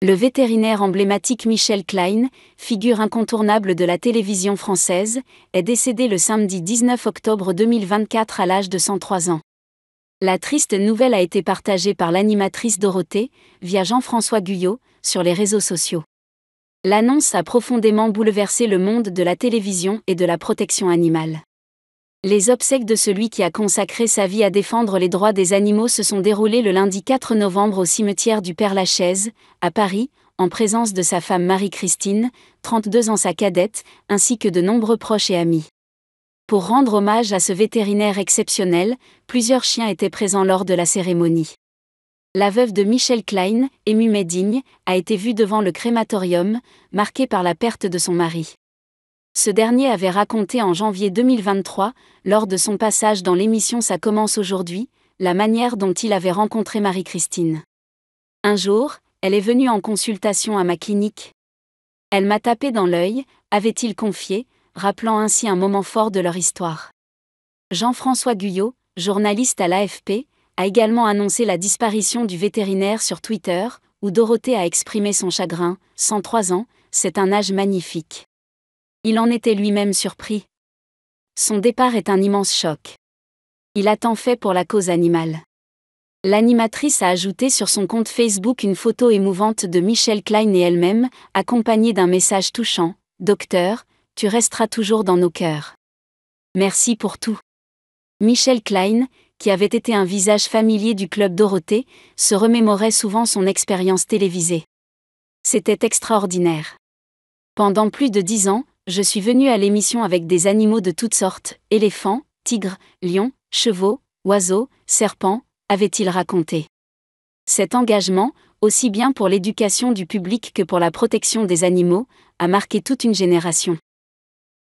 Le vétérinaire emblématique Michel Klein, figure incontournable de la télévision française, est décédé le samedi 19 octobre 2024 à l'âge de 103 ans. La triste nouvelle a été partagée par l'animatrice Dorothée, via Jean-François Guyot, sur les réseaux sociaux. L'annonce a profondément bouleversé le monde de la télévision et de la protection animale. Les obsèques de celui qui a consacré sa vie à défendre les droits des animaux se sont déroulées le lundi 4 novembre au cimetière du Père-Lachaise, à Paris, en présence de sa femme Marie-Christine, 32 ans sa cadette, ainsi que de nombreux proches et amis. Pour rendre hommage à ce vétérinaire exceptionnel, plusieurs chiens étaient présents lors de la cérémonie. La veuve de Michel Klein, émue mais digne, a été vue devant le crématorium, marquée par la perte de son mari. Ce dernier avait raconté en janvier 2023, lors de son passage dans l'émission Ça commence aujourd'hui, la manière dont il avait rencontré Marie-Christine. Un jour, elle est venue en consultation à ma clinique. Elle m'a tapé dans l'œil, avait-il confié, rappelant ainsi un moment fort de leur histoire. Jean-François Guyot, journaliste à l'AFP, a également annoncé la disparition du vétérinaire sur Twitter, où Dorothée a exprimé son chagrin. 103 ans, c'est un âge magnifique. Il en était lui-même surpris. Son départ est un immense choc. Il a tant fait pour la cause animale. L'animatrice a ajouté sur son compte Facebook une photo émouvante de Michel Klein et elle-même, accompagnée d'un message touchant. « Docteur, tu resteras toujours dans nos cœurs. Merci pour tout. » Michel Klein, qui avait été un visage familier du Club Dorothée, se remémorait souvent son expérience télévisée. C'était extraordinaire. Pendant plus de 10 ans, je suis venu à l'émission avec des animaux de toutes sortes, éléphants, tigres, lions, chevaux, oiseaux, serpents, avait-il raconté. Cet engagement, aussi bien pour l'éducation du public que pour la protection des animaux, a marqué toute une génération.